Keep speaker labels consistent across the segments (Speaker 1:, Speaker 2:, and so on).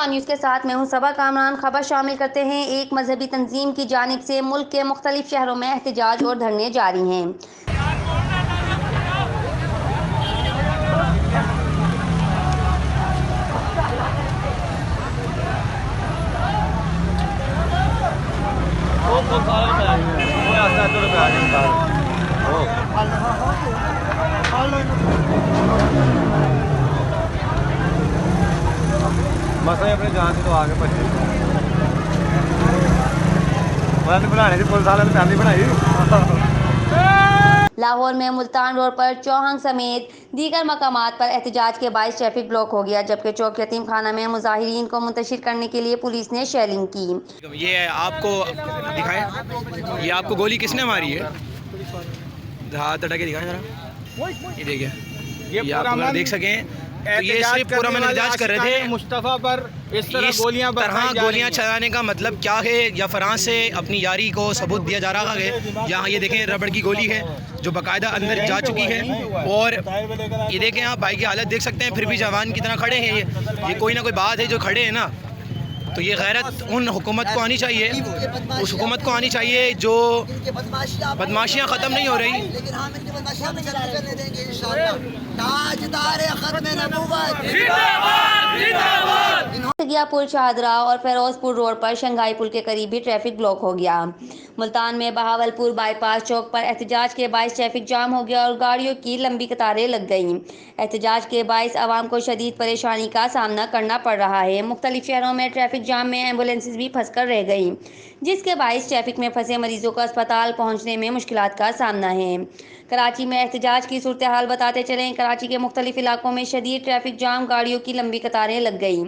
Speaker 1: On news के साथ मैं हूं सबा कामरान। खबर शामिल करते हैं। एक मजहबी तंजीम की जानिब से मुल्क के मुख्तलिफ शहरों में एहतजाज और धरने जारी हैं।
Speaker 2: मसले अपनी जान से तो आगे बच्चे बनाने की पुलिस वाले ने फैमिली बनाई।
Speaker 1: लाहौर में मुल्तान रोड पर चौहंग समेत दीगर मकामात पर एहतजाज के बाइस ट्रैफिक ब्लॉक हो गया, जबकि चौक यतीम खाना में मुजाहिरीन को मुंतशिर करने के लिए पुलिस ने शेलिंग की।
Speaker 3: ये आपको दिखाएं, ये आपको गोली किसने मारी है? हाथ हटा के दिखाएं जरा। ये देखिए, ये आप अगर देख सकें तो ये सिर्फ पूरा मैंने एहतजाज कर रहे थे मुस्तफ़ा पर इस तरह गोलियां चलाने का मतलब क्या है? या फ्रांस से अपनी यारी को सबूत दिया जा रहा है। यहाँ ये देखें रबड़ की गोली है जो बाकायदा अंदर जा चुकी है, और ये देखें आप भाई की हालत देख सकते हैं, फिर भी जवान की तरह खड़े हैं। ये कोई ना कोई बात है जो खड़े हैं ना, तो ये गैरत उन हुकूमत को आनी चाहिए, उस हुकूमत को आनी चाहिए जो बदमाशियाँ ख़त्म नहीं हो रही।
Speaker 1: पुल शाहदरा और फिरोजपुर रोड पर शंघाई पुल के करीब भी ट्रैफिक ब्लॉक हो गया। मुल्तान में बहावलपुर बाईपास चौक पर एहतजाज के बाइस ट्रैफिक जाम हो गया और गाड़ियों की लंबी कतारें लग गईं। एहतजाज के बाइस आवाम को शदीद परेशानी का सामना करना पड़ रहा है। मुख्तलिफ शहरों में ट्रैफिक जाम में एम्बुलेंसेज भी फंस कर रह गईं, जिसके बाइस ट्रैफिक में फंसे मरीजों को अस्पताल पहुँचने में मुश्किलात का सामना है। कराची में एहतजाज की सूरत हाल बताते चलें। कराची के मुख्तलिफ इलाकों में शदीद ट्रैफिक जाम, गाड़ियों की लंबी कतारें लग गईं।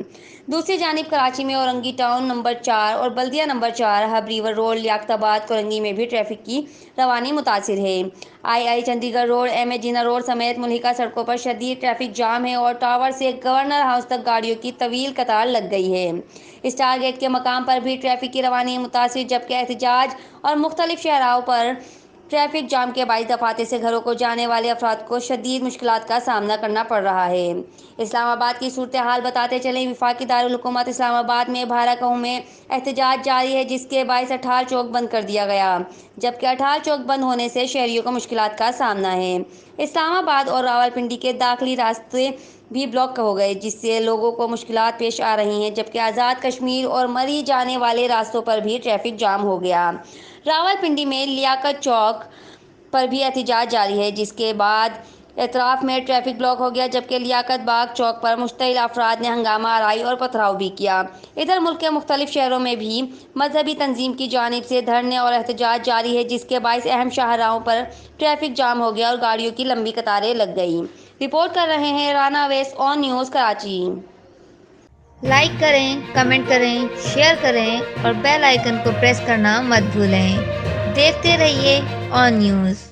Speaker 1: दूसरी जानिब कराची में औरंगी टाउन नंबर 4 और बल्दिया नंबर 4, हब रिवर रोड, लियाकताबाद, कोरंगी में भी ट्रैफिक की रवानी मुतासिर है। I Chandigarh road, M A Jinnah road समेत मुल्हिका सड़कों पर शदीद ट्रैफिक जाम है और टावर से गवर्नर हाउस तक गाड़ियों की तवील कतार लग गई है। स्टार गेट के मकाम पर भी ट्रैफिक की रवानी मुतासिर, जबकि एहतजाज और मुख्तलिफ शहराओं पर ट्रैफिक जाम के बाइस दफाते से घरों को जाने वाले अफराद को शदीद मुश्किलात का सामना करना पड़ रहा है। इस्लामाबाद की सूरत हाल बताते चलें। वफाकी दारुल हुकूमत इस्लामाबाद में 12 गाँव में एहतजाज जारी है, जिसके बाइस अठार चौक बंद कर दिया गया, जबकि अठार चौक बंद होने से शहरियों को मुश्किलात का सामना है। इस्लामाबाद और रावलपिंडी के दाखिली रास्ते भी ब्लॉक हो गए, जिससे लोगों को मुश्किलात पेश आ रही हैं, जबकि आज़ाद कश्मीर और मरी जाने वाले रास्तों पर भी ट्रैफिक जाम हो गया। रावलपिंडी में लियाकत चौक पर भी एहतजाज जारी है, जिसके बाद एतराफ़ में ट्रैफिक ब्लॉक हो गया, जबकि लियाकत बाग चौक पर मुश्तइल अफराद ने हंगामा आराई और पथराव भी किया। इधर मुल्क के मुख्तलिफ शहरों में भी मजहबी तंजीम की जानिब से धरने और एहतजाज जारी है, जिसके बाइस अहम शाहराहों पर ट्रैफिक जाम हो गया और गाड़ियों की लंबी कतारें लग गईं। रिपोर्ट कर रहे हैं Rana Awais, on news Karachi.
Speaker 4: Like करें, कमेंट करें, शेयर करें और बेल आइकन को प्रेस करना मत भूलें। देखते रहिए ऑन न्यूज़।